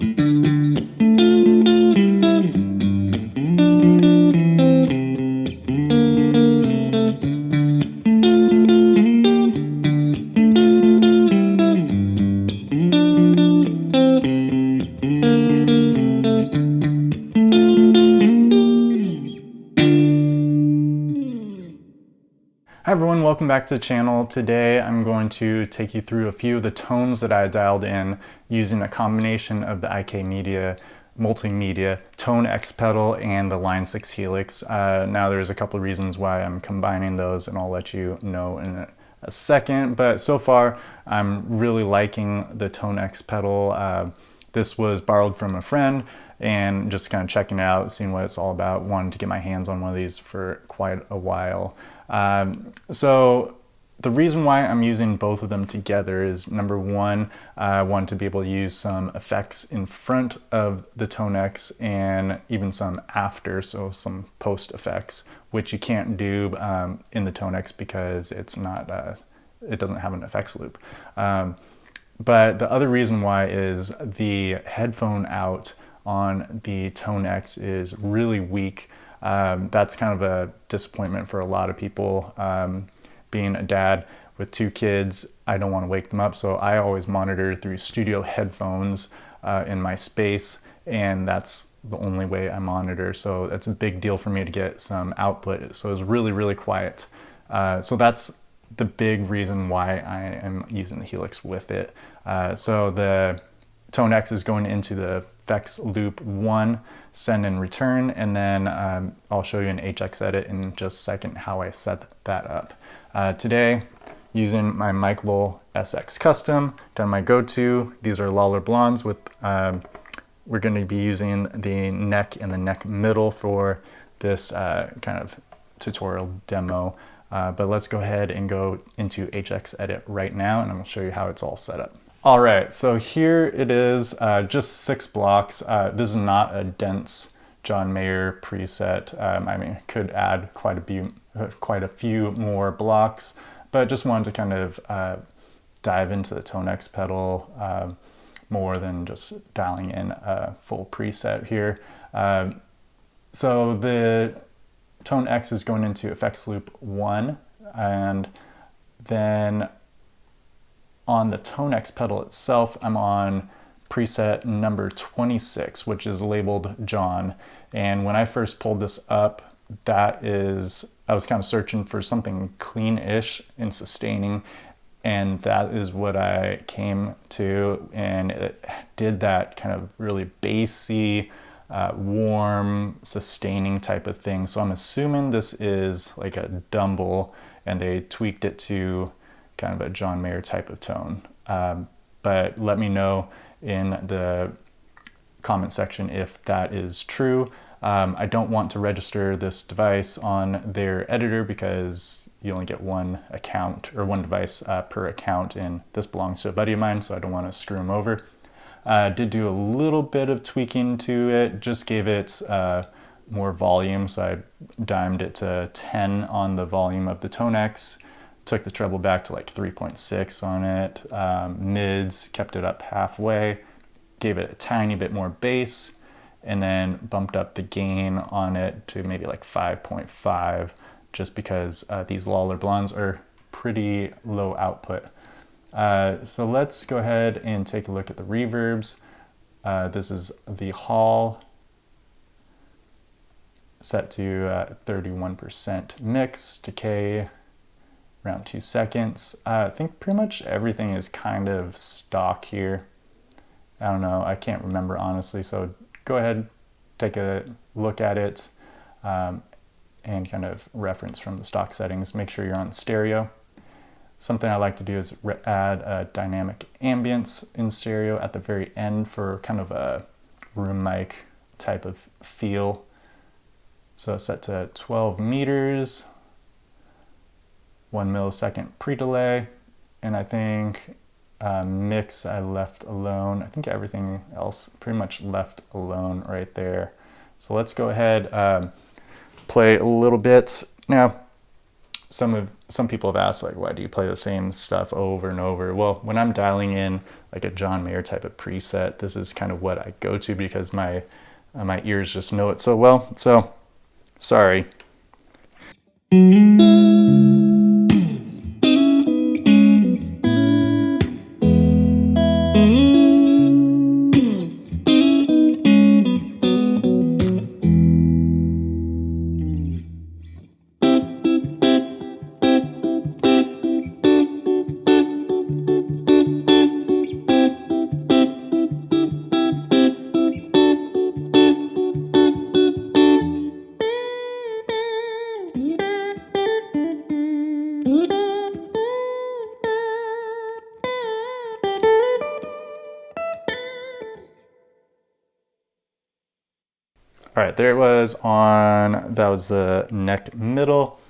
Hi everyone, welcome back to the channel. Today I'm going to take you through a few of the tones that I dialed in using a combination of the IK Media multimedia ToneX pedal and the Line 6 Helix. Now there's a couple of reasons why I'm combining those, and I'll let you know in a second, but so far I'm really liking the ToneX pedal. This was borrowed from a friend and just kind of checking it out, seeing what it's all about. Wanted to get my hands on one of these for quite a while. So the reason why I'm using both of them together is, number one, I want to be able to use some effects in front of the ToneX and even some after, so some post effects, which you can't do in the ToneX because it's not, it doesn't have an effects loop. But the other reason why is the headphone out on the ToneX is really weak. That's kind of a disappointment for a lot of people. Being a dad with 2 kids, I don't want to wake them up, so I always monitor through studio headphones in my space, and that's the only way I monitor. So that's a big deal for me to get some output. So it's really, really quiet. So that's the big reason why I am using the Helix with it. So the ToneX is going into the effects loop 1, send and return, and then I'll show you in HX Edit in just a second how I set that up. Today, using my Mike Lowell SX Custom, got my go-to. These are Lawler Blondes with, we're going to be using the neck and the neck middle for this kind of tutorial demo. But let's go ahead and go into HX Edit right now, and I'm going to show you how it's all set up. All right, so here it is, just 6 blocks. This is not a dense John Mayer preset. I mean, could add quite a few more blocks, but just wanted to kind of dive into the ToneX pedal more than just dialing in a full preset here. So the ToneX is going into effects loop 1, and then on the ToneX pedal itself, I'm on preset number 26, which is labeled John. And when I first pulled this up, I was kind of searching for something clean-ish and sustaining, and that is what I came to, and it did that kind of really bassy, warm, sustaining type of thing. So I'm assuming this is like a Dumble, and they tweaked it to kind of a John Mayer type of tone. But let me know in the comment section if that is true. I don't want to register this device on their editor because you only get one account or one device per account, and this belongs to a buddy of mine, so I don't want to screw him over. Did do a little bit of tweaking to it, just gave it more volume, so I dimed it to 10 on the volume of the ToneX. Took the treble back to like 3.6 on it. Mids, kept it up halfway, gave it a tiny bit more bass, and then bumped up the gain on it to maybe like 5.5, just because these Lawler Blondes are pretty low output. So let's go ahead and take a look at the reverbs. This is the Hall, set to 31% mix, decay around 2 seconds. I think pretty much everything is kind of stock here. I don't know, I can't remember honestly, so go ahead, take a look at it and kind of reference from the stock settings. Make sure you're on stereo. Something I like to do is add a dynamic ambience in stereo at the very end for kind of a room mic type of feel. So set to 12 meters. 1 millisecond pre-delay, and I think mix I left alone. I think everything else pretty much left alone right there. So let's go ahead, play a little bit. Now, some people have asked, like, why do you play the same stuff over and over? Well, when I'm dialing in like a John Mayer type of preset, this is kind of what I go to because my ears just know it so well. So sorry. All right, there it was on, that was the neck middle.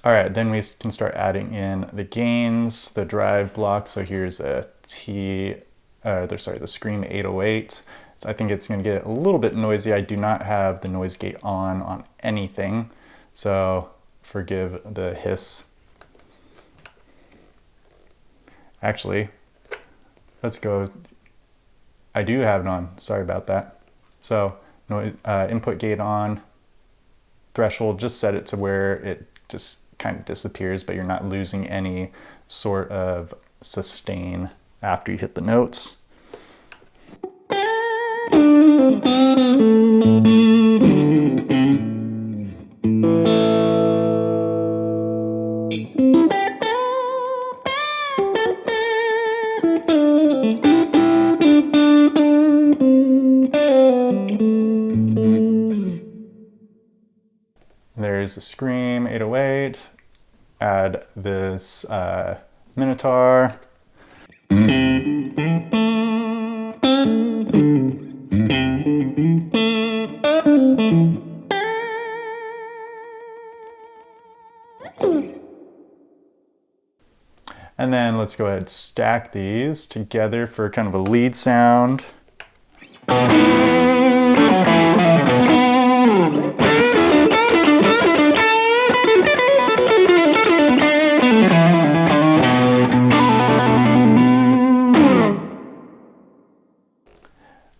All right, then we can start adding in the gains, the drive block. So here's a the Scream 808. So I think it's gonna get a little bit noisy. I do not have the noise gate on anything, so forgive the hiss. Actually, let's go, I do have it on, sorry about that. So input gate on, threshold, just set it to where it just kind of disappears, but you're not losing any sort of sustain after you hit the notes. There's the Scream 808, add this Minotaur. And then let's go ahead and stack these together for kind of a lead sound.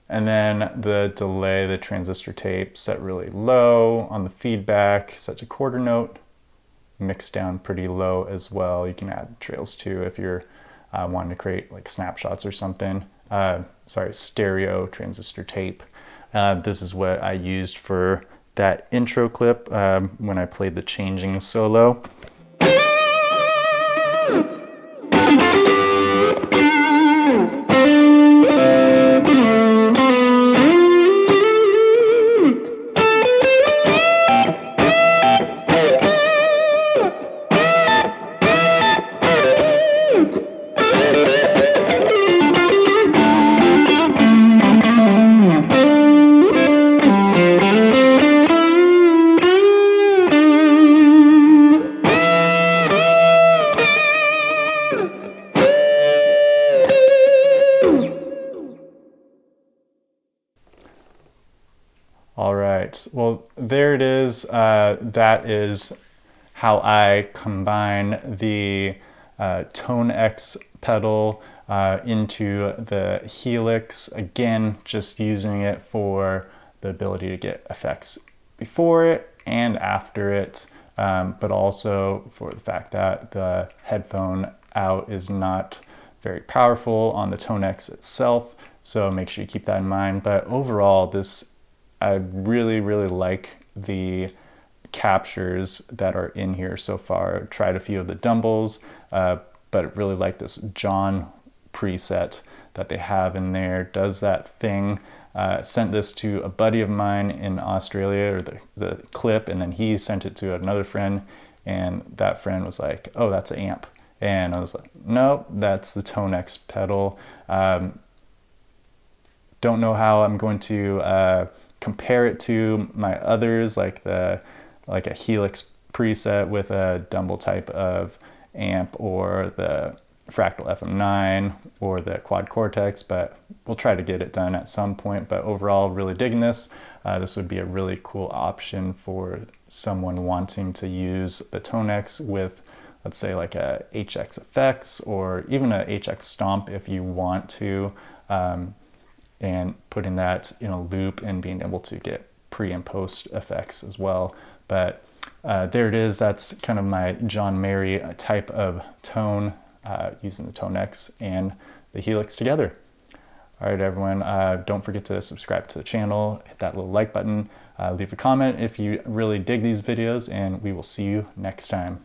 And then the delay, the transistor tape, set really low on the feedback, set to quarter note, mixed down pretty low as well. You can add trails too if you're wanting to create like snapshots or something. Stereo transistor tape. This is what I used for that intro clip when I played the changing solo. All right, well, there it is. That is how I combine the ToneX pedal into the Helix. Again, just using it for the ability to get effects before it and after it, but also for the fact that the headphone out is not very powerful on the ToneX itself. So make sure you keep that in mind. But overall, I really, really like the captures that are in here so far. I've tried a few of the Dumbles, but I really like this John preset that they have in there. Does that thing. Sent this to a buddy of mine in Australia, or the clip, and then he sent it to another friend, and that friend was like, oh, that's an amp. And I was like, no, that's the ToneX pedal. Don't know how I'm going to compare it to my others, like a Helix preset with a Dumble type of amp, or the Fractal FM9 or the Quad Cortex, but we'll try to get it done at some point. But overall, really digging this. This would be a really cool option for someone wanting to use the ToneX with, let's say, like a HX effects or even a HX stomp if you want to, and putting that in a loop and being able to get pre and post effects as well. But there it is. That's kind of my John Mary type of tone, using the ToneX and the Helix together. All right, everyone, don't forget to subscribe to the channel, hit that little like button, leave a comment if you really dig these videos, and we will see you next time.